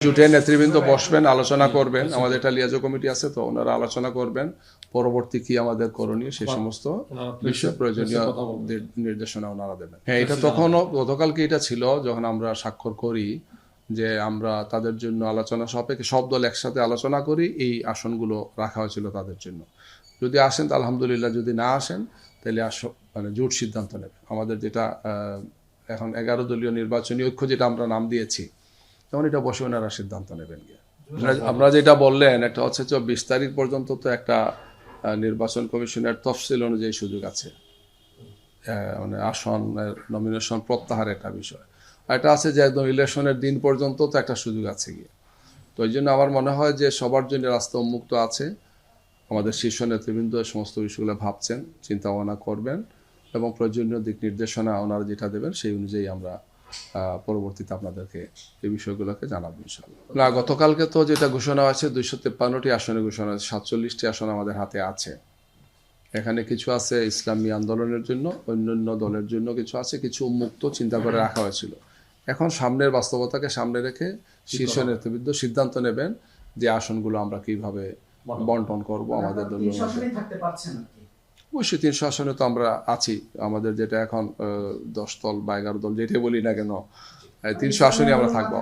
জোটের নেতৃবৃন্দ বসবেন, আলোচনা করবেন। আমাদের একটা লিয়াজো কমিটি আছে, তো ওনারা আলোচনা করবেন পরবর্তী কি আমাদের করণীয়, সেই সমস্ত বিষয়ে প্রয়োজনীয় নির্দেশনা ওনারা দেবেন। হ্যাঁ, এটা তখনও গতকালকে এটা ছিল যখন আমরা স্বাক্ষর করি যে আমরা তাদের জন্য আলোচনা সাপেক্ষে সব দল একসাথে আলোচনা করি, এই আসনগুলো রাখা হয়েছিল তাদের জন্য। যদি আসেন তো আলহামদুলিল্লাহ, যদি না আসেন তাহলে মানে জোট সিদ্ধান্ত নেবে। আমাদের যেটা এখন 11 দলীয় নির্বাচনী ঐক্য যেটা আমরা নাম দিয়েছি, তখন এটা বসে ওনারা সিদ্ধান্ত নেবেন গিয়ে। আমরা যেটা বললেন একটা হচ্ছে 24 তারিখ পর্যন্ত তো একটা নির্বাচন কমিশনের তফসিল অনুযায়ী সুযোগ আছে, মানে আসনের নমিনেশন প্রত্যাহারের একটা বিষয়। আর এটা আছে যে একদম ইলেকশনের দিন পর্যন্ত তো একটা সুযোগ আছে গিয়ে। তো এই জন্য আমার মনে হয় যে সবার জন্য রাস্তা উন্মুক্ত আছে। আমাদের শীর্ষ নেতৃবৃন্দ সমস্ত বিষয়গুলো ভাবছেন, চিন্তা ভাবনা করবেন এবং প্রয়োজনীয় দিক নির্দেশনা ওনারা যেটা দেবেন সেই অনুযায়ী আমরা পরবর্তীতে আপনাদেরকে এই বিষয়গুলোকে জানাবো ইনশাআল্লাহ। না, গতকালকে তো যেটা ঘোষণা আছে 253টি আসনে ঘোষণা আছে, 47টি আসন আমাদের হাতে আছে। এখানে কিছু আছে ইসলামী আন্দোলনের জন্য, অন্যান্য দলের জন্য কিছু আছে, কিছু উন্মুক্ত চিন্তা করে রাখা হয়েছিল। এখন সামনের বাস্তবতাকে সামনে রেখে শীর্ষ নেতৃবৃন্দ সিদ্ধান্ত নেবেন যে আসনগুলো আমরা কিভাবে বন্টন করব আমাদের দলীয়। অবশ্যই 300 আসনে তো আমরা আছি। আমাদের যেটা এখন 10 দল বা 11 দল যেটাই বলি না কেন, 300 আসনে আমরা থাকবো।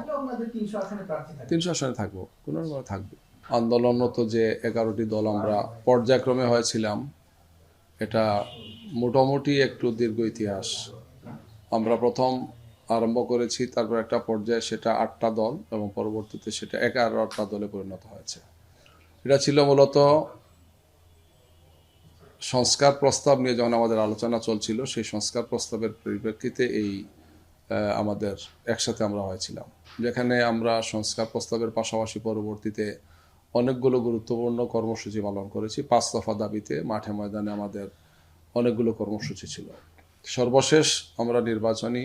300 আসনে থাকবো, কোনো থাকবে। আন্দোলনরত যে 11টি দল আমরা পর্যায়ক্রমে হয়েছিলাম, এটা মোটামুটি একটু দীর্ঘ ইতিহাস। আমরা প্রথম আরম্ভ করেছি, তারপর একটা পর্যায়ে সেটা 8টা দল এবং পরবর্তীতে সেটা 11টা দলে পরিণত হয়েছে। এটা ছিল মূলত সংস্কার প্রস্তাব নিয়ে যখন আমাদের আলোচনা চলছিল, সেই সংস্কার প্রস্তাবের পরিপ্রেক্ষিতে এই আমাদের একসাথে আমরা হয়েছিলাম, যেখানে আমরা সংস্কার প্রস্তাবের পাশাপাশি পরবর্তীতে অনেকগুলো গুরুত্বপূর্ণ কর্মসূচি পালন করেছি। 5 দফা দাবিতে মাঠে ময়দানে আমাদের অনেকগুলো কর্মসূচি ছিল। সর্বশেষ আমরা নির্বাচনী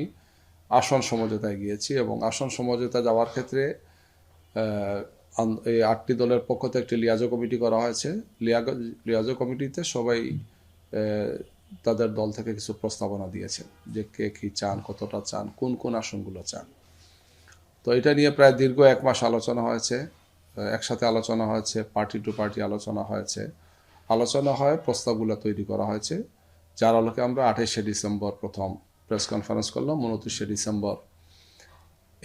আসন সমঝোতায় গিয়েছি এবং আসন সমঝোতা যাওয়ার ক্ষেত্রে এই 8টি দলের পক্ষ থেকে একটি লিয়াজো কমিটি করা হয়েছে। লিয়াজো কমিটিতে সবাই তাদের দল থেকে কিছু প্রস্তাবনা দিয়েছেন যে কে কী চান, কতটা চান, কোন কোন আসনগুলো চান। তো এটা নিয়ে প্রায় দীর্ঘ 1 মাস আলোচনা হয়েছে, একসাথে আলোচনা হয়েছে, পার্টি টু পার্টি আলোচনা হয়েছে। আলোচনা হয়, প্রস্তাবগুলো তৈরি করা হয়েছে, যার আলোকে আমরা 28শে ডিসেম্বর প্রথম প্রেস কনফারেন্স করলাম। 29শে ডিসেম্বর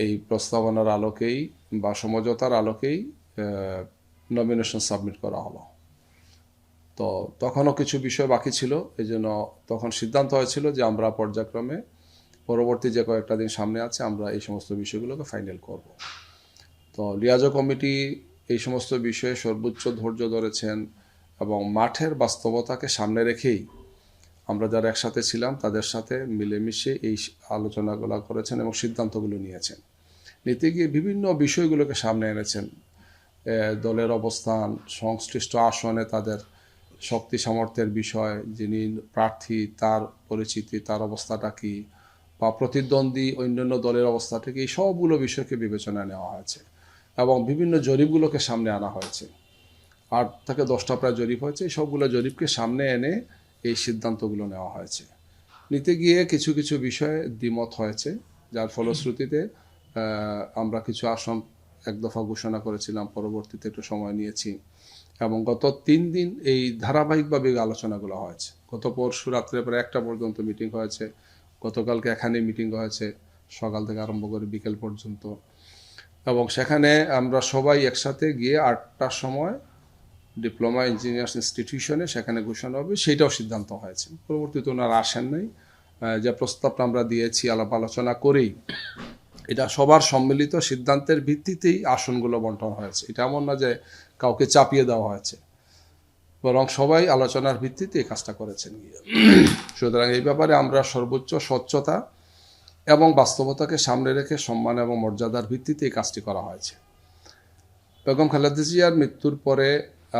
এই প্রস্তাবনার আলোকেই বা সমঝোতার আলোকেই নমিনেশন সাবমিট করা হলো। তো তখনও কিছু বিষয় বাকি ছিল, এই জন্য তখন সিদ্ধান্ত হয়েছিল যে আমরা পর্যায়ক্রমে পরবর্তী যে কয়েকটা দিন সামনে আছে আমরা এই সমস্ত বিষয়গুলোকে ফাইনাল করব। তো লিয়াজো কমিটি এই সমস্ত বিষয়ে সর্বোচ্চ ধৈর্য ধরেছেন এবং মাঠের বাস্তবতাকে সামনে রেখেই আমরা যারা একসাথে ছিলাম তাদের সাথে মিলেমিশে এই আলোচনাগুলো করেছেন এবং সিদ্ধান্তগুলো নিয়েছেন। নিতে গিয়ে বিভিন্ন বিষয়গুলোকে সামনে এনেছেন, দলের অবস্থান, সংশ্লিষ্ট আসনে তাদের শক্তি সামর্থ্যের বিষয়, যিনি প্রার্থী তার পরিচিতি, তার অবস্থাটা কী, বা প্রতিদ্বন্দ্বী অন্যান্য দলের অবস্থাটা কি, এই সবগুলো বিষয়কে বিবেচনায় নেওয়া হয়েছে এবং বিভিন্ন জরিপগুলোকে সামনে আনা হয়েছে। 8 থেকে 10টা প্রায় জরিপ হয়েছে, এই সবগুলো জরিপকে সামনে এনে এই সিদ্ধান্তগুলো নেওয়া হয়েছে। নিতে গিয়ে কিছু কিছু বিষয়ে দ্বিমত হয়েছে, যার ফলশ্রুতিতে আমরা কিছু আসন এক দফা ঘোষণা করেছিলাম, পরবর্তীতে একটু সময় নিয়েছি এবং গত 3 দিন এই ধারাবাহিকভাবে আলোচনাগুলো হয়েছে। গত পরশু রাত্রে প্রায় 1টা পর্যন্ত মিটিং হয়েছে, গতকালকে এখানে মিটিং হয়েছে সকাল থেকে আরম্ভ করে বিকেল পর্যন্ত, এবং সেখানে আমরা সবাই একসাথে গিয়ে 8টার সময় ডিপ্লোমা ইঞ্জিনিয়ার্স ইনস্টিটিউশনে সেখানে ঘোষণা হবে, সেইটাও সিদ্ধান্ত হয়েছে। পরবর্তীতে ওনারা আসেন নাই। যে প্রস্তাবটা আমরা দিয়েছি আলাপ আলোচনা করেই এটা সবার সম্মিলিত সিদ্ধান্তের ভিত্তিতেই আসনগুলো বন্টন হয়েছে। এটা এমন না যে কাউকে চাপিয়ে দেওয়া হয়েছে, বরং সবাই আলোচনার ভিত্তিতে এই কাজটা করেছেন গিয়ে। সুতরাং এই ব্যাপারে আমরা সর্বোচ্চ স্বচ্ছতা এবং বাস্তবতাকে সামনে রেখে সম্মান এবং মর্যাদার ভিত্তিতে এই কাজটি করা হয়েছে। বেগম খালেদা জিয়ার মৃত্যুর পরে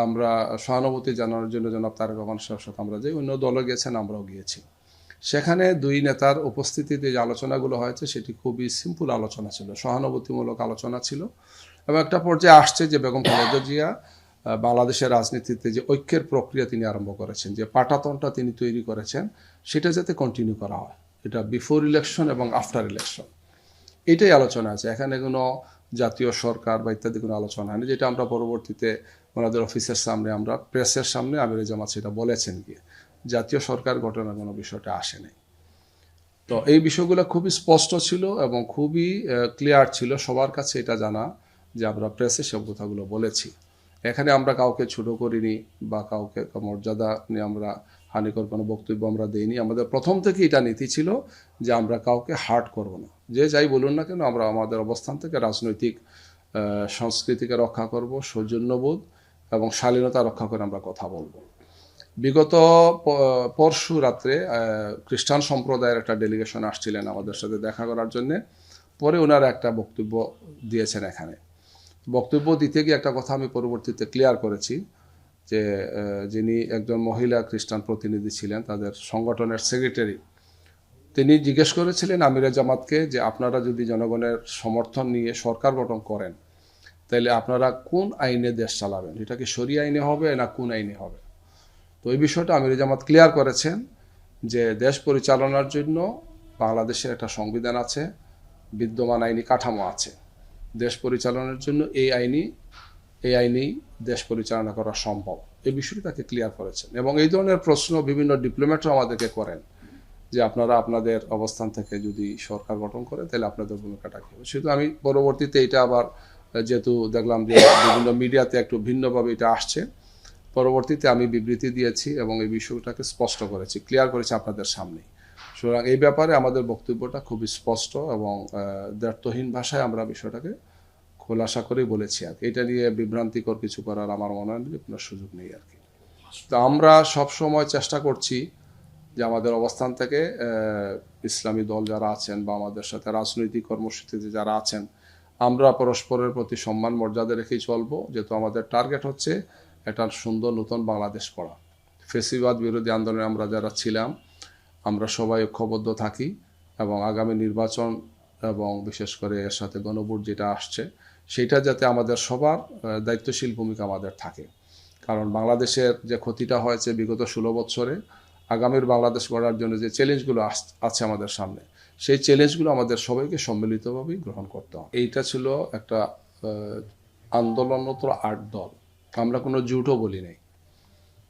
আমরা সহানুভূতি জানানোর জন্য জনাব তারেক রহমান সাহেবের সাথে আমরা যে অন্য দলও গিয়েছেন, আমরাও গিয়েছি। সেখানে 2 নেতার উপস্থিতিতে যে আলোচনাগুলো হয়েছে সেটি খুবই সিম্পল আলোচনা ছিল, সহানুভূতিমূলক আলোচনা ছিল এবং একটা পর্যায়ে আসছে যে বেগম খালেদা জিয়া বাংলাদেশের রাজনীতিতে যে ঐক্যের প্রক্রিয়া তিনি আরম্ভ করেছেন, যে পাটাতনটা তিনি তৈরি করেছেন, সেটা যাতে কন্টিনিউ করা হয়, এটা বিফোর ইলেকশন এবং আফটার ইলেকশন, এটাই আলোচনা আছে। এখানে কোনো জাতীয় সরকার বা ইত্যাদি কোনো আলোচনা হয়নি, যেটা আমরা পরবর্তীতে ওনাদের অফিসের সামনে, আমরা প্রেসের সামনে আমিরে জামাত সেটা বলেছেন গিয়ে, জাতীয় সরকার গঠনের কোনো বিষয়টা আসেনি। তো এই বিষয়গুলো খুবই স্পষ্ট ছিল এবং খুবই ক্লিয়ার ছিল, সবার কাছে এটা জানা যে আমরা প্রেসে সব কথাগুলো বলেছি। এখানে আমরা কাউকে ছোট করিনি বা কাউকে মর্যাদা নিয়ে আমরা হানিকর কোনো বক্তব্য আমরা দিইনি। আমাদের প্রথম থেকে এটা নীতি ছিল যে আমরা কাউকে হার্ট করব না, যে যাই বলুন না কেন আমরা আমাদের অবস্থান থেকে রাজনৈতিক সংস্কৃতিকে রক্ষা করব, সৌজন্যবোধ এবং শালীনতা রক্ষা করে আমরা কথা বলবো। বিগত পরশু রাত্রে খ্রিস্টান সম্প্রদায়ের একটা ডেলিগেশন আসছিলেন আমাদের সাথে দেখা করার জন্য। পরে ওনারা একটা বক্তব্য দিয়েছেন এখানে। বক্তব্য দিতে গিয়ে একটা কথা আমি পরবর্তীতে ক্লিয়ার করেছি যে যিনি একজন মহিলা খ্রিস্টান প্রতিনিধি ছিলেন, তাদের সংগঠনের সেক্রেটারি, তিনি জিজ্ঞেস করেছিলেন আমিরে জামাতকে যে আপনারা যদি জনগণের সমর্থন নিয়ে সরকার গঠন করেন তাহলে আপনারা কোন আইনে দেশ চালাবেন, এটা কি শরিয়া আইনে হবে না কোন আইনে হবে? তো এই বিষয়টা আমিরে জামাত ক্লিয়ার করেছেন যে দেশ পরিচালনার জন্য বাংলাদেশের একটা সংবিধান আছে, বিদ্যমান আইনি কাঠামো আছে। দেশ পরিচালনার জন্য এই আইনেই দেশ পরিচালনা করা সম্ভব, এই বিষয়টি তাকে ক্লিয়ার করেছেন। এবং এই ধরনের প্রশ্ন বিভিন্ন ডিপ্লোম্যাটরা আমাদেরকে করেন যে আপনারা আপনাদের অবস্থান থেকে যদি সরকার গঠন করেন তাহলে আপনাদের ভূমিকাটা কী হবে। শুধু আমি পরবর্তীতে এটা আবার যেহেতু দেখলাম যে বিভিন্ন মিডিয়াতে একটু ভিন্নভাবে এটা আসছে, পরবর্তীতে আমি বিবৃতি দিয়েছি এবং এই বিষয়টাকে স্পষ্ট করেছি, ক্লিয়ার করেছি আপনাদের সামনেই। সুতরাং এই ব্যাপারে আমাদের বক্তব্যটা খুবই স্পষ্ট এবং দ্ব্যর্থহীন ভাষায় আমরা বিষয়টাকে খোলাসা করেই বলেছি আর কি। এটা নিয়ে বিভ্রান্তিকর কিছু করার আমার মনে হয় কোনো সুযোগ নেই আর কি। তো আমরা সব সময় চেষ্টা করছি যে আমাদের অবস্থান থেকে ইসলামী দল যারা আছেন বা আমাদের সাথে রাজনৈতিক কর্মসূচিতে যারা আছেন, আমরা পরস্পরের প্রতি সম্মান মর্যাদা রেখেই চলবো, যেহেতু আমাদের টার্গেট হচ্ছে একটা সুন্দর নতুন বাংলাদেশ গড়া। ফ্যাসিবাদ বিরোধী আন্দোলনে আমরা যারা ছিলাম আমরা সবাই ঐক্যবদ্ধ থাকি এবং আগামী নির্বাচন এবং বিশেষ করে এর সাথে গণভোট যেটা আসছে সেটা যাতে আমাদের সবার দায়িত্বশীল ভূমিকা আমাদের থাকে। কারণ বাংলাদেশের যে ক্ষতিটা হয়েছে বিগত 16 বছরে, আগামীর বাংলাদেশ গড়ার জন্য যে চ্যালেঞ্জগুলো আছে আমাদের সামনে, সেই চ্যালেঞ্জগুলো আমাদের সবাইকে সম্মিলিতভাবেই গ্রহণ করতে হবে। এইটা ছিল একটা আন্দোলনরত 8 দল, আমরা কোনো জুটও বলি নাই,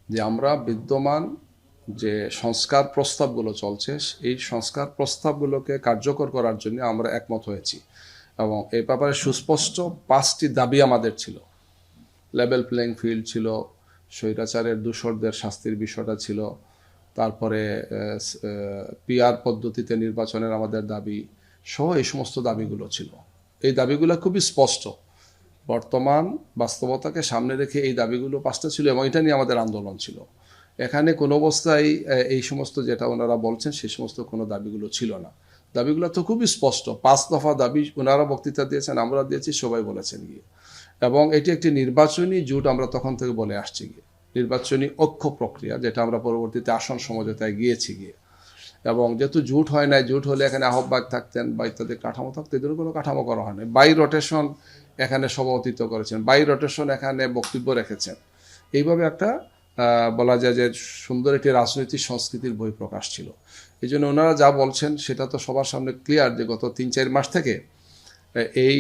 যে আমরা বিদ্যমান যে সংস্কার প্রস্তাবগুলো চলছে এই সংস্কার প্রস্তাবগুলোকে কার্যকর করার জন্য আমরা একমত হয়েছি। এবং এই ব্যাপারে সুস্পষ্ট 5টি দাবি আমাদের ছিল। লেভেল প্লেইং ফিল্ড ছিল, স্বৈরাচারের দূষরদের শাস্তির বিষয়টা ছিল, তারপরে পিআর পদ্ধতিতে নির্বাচনের আমাদের দাবি সহ এই সমস্ত দাবিগুলো ছিল। এই দাবিগুলো খুবই স্পষ্ট, বর্তমান বাস্তবতাকে সামনে রেখে এই দাবিগুলো 5টা ছিল এবং এটা নিয়ে আমাদের আন্দোলন ছিল। এখানে কোনো অবস্থায় এই সমস্ত যেটা ওনারা বলছেন সেই সমস্ত কোনো দাবিগুলো ছিল না। দাবিগুলো তো খুবই স্পষ্ট, 5 দফা দাবি ওনারা বক্তৃতা দিয়েছেন, আমরা দিয়েছি, সবাই বলেছেন গিয়ে। এবং এটি একটি নির্বাচনী জোট আমরা তখন থেকে বলে আসছি গিয়ে, নির্বাচনী ঐক্য প্রক্রিয়া, যেটা আমরা পরবর্তীতে আসন সমঝোতায় গিয়েছি গিয়ে। এবং যেহেতু জোট হয় নাই, জোট হলে এখানে আহ্বায়ক থাকতেন বা ইত্যাদি কাঠামো থাকতো, এদের কোনো কাঠামো করা হয় না। বাই রোটেশন এখানে সভাপতিত্ব করেছেন, বাই রোটেশন এখানে বক্তব্য রেখেছেন। এইভাবে একটা বলা যায় যে সুন্দর একটি রাজনৈতিক সংস্কৃতির বহিঃপ্রকাশ ছিল। এই জন্য ওনারা যা বলছেন সেটা তো সবার সামনে ক্লিয়ার যে গত 3-4 মাস থেকে এই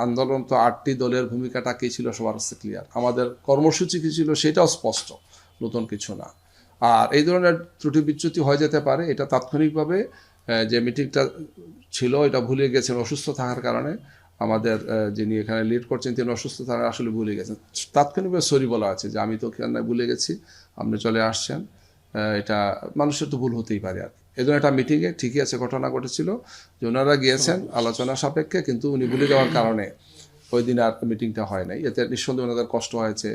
আন্দোলন তো 8টি দলের ভূমিকাটা কী ছিল সবার কাছে ক্লিয়ার। আমাদের কর্মসূচি কী ছিল সেটাও স্পষ্ট, নতুন কিছু না। আর এই ধরনের ত্রুটি বিচ্যুতি হয়ে যেতে পারে, এটা তাৎক্ষণিকভাবে যে মিটিংটা ছিল এটা ভুলে গেছেন অসুস্থ থাকার কারণে। আমাদের যিনি এখানে লিড করছেন তিনি অসুস্থ থাকার আসলে ভুলে গেছেন, তাৎক্ষণিকভাবে সরি বলা আছে যে আমি তো কেন ভুলে গেছি, আপনি চলে আসছেন। এটা মানুষের তো ভুল হতেই পারে আর এই ধরনের একটা মিটিংয়ে ঠিকই আছে, ঘটনা ঘটেছিল যে ওনারা গিয়েছেন আলোচনা সাপেক্ষে, কিন্তু উনি ভুলে যাওয়ার কারণে ওই দিন আর মিটিংটা হয় নাই। এতে নিঃসন্দেহে ওনাদের কষ্ট হয়েছে,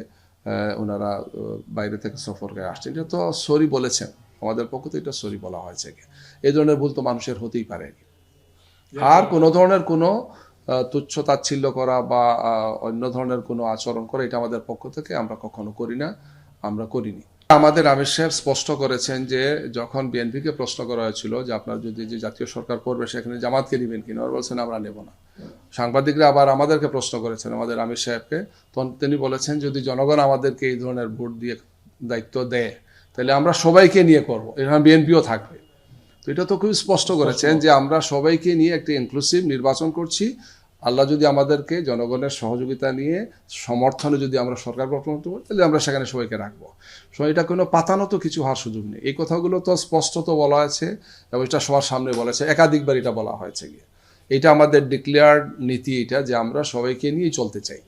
ওনারা বাইরে থেকে সফর করে আসছেন, এটা তো সরি বলেছেন, আমাদের পক্ষ থেকে এটা সরি বলা হয়েছে। এই ধরনের ভুল তো মানুষের হতেই পারে। আর কোনো ধরনের কোনো তুচ্ছ তাচ্ছিল্য করা বা অন্য ধরনের কোনো আচরণ করা এটা আমাদের পক্ষ থেকে আমরা কখনো করি না, আমরা করিনি। আমাদের আমির সাহেব স্পষ্ট করেছেন যে যখন বিএনপিকে প্রশ্ন করা হয়েছিল যে আপনার যদি যে জাতীয় সরকার করবে সেখানে জামাতকে নেবেন কিনা, ওরা বলছেন আমরা নেব না। সাংবাদিকরা আবার আমাদেরকে প্রশ্ন করেছেন আমাদের আমির সাহেবকে, তখন তিনি বলেছেন যদি জনগণ আমাদেরকে এই ধরনের ভোট দিয়ে দায়িত্ব দেয় তাহলে আমরা সবাইকে নিয়ে করবো, এখানে বিএনপিও থাকবে। তো এটা তো খুব স্পষ্ট করেছেন যে আমরা সবাইকে নিয়ে একটি ইনক্লুসিভ নির্বাচন করছি, আল্লাহ যদি আমাদেরকে জনগণের সহযোগিতা নিয়ে সমর্থনে যদি আমরা সরকার গঠন করতে পারি, তাহলে আমরা সেখানে সবাইকে রাখবো। এটা কোনো পাতানো তো কিছু হওয়ার সুযোগ নেই। এই কথাগুলো তো স্পষ্টত বলা আছে এবং এটা সবার সামনে বলেছে, একাধিকবার এটা বলা হয়েছে গিয়ে। এটা আমাদের ডিক্লেয়ার্ড নীতি, এটা যে আমরা সবাইকে নিয়েই চলতে চাই।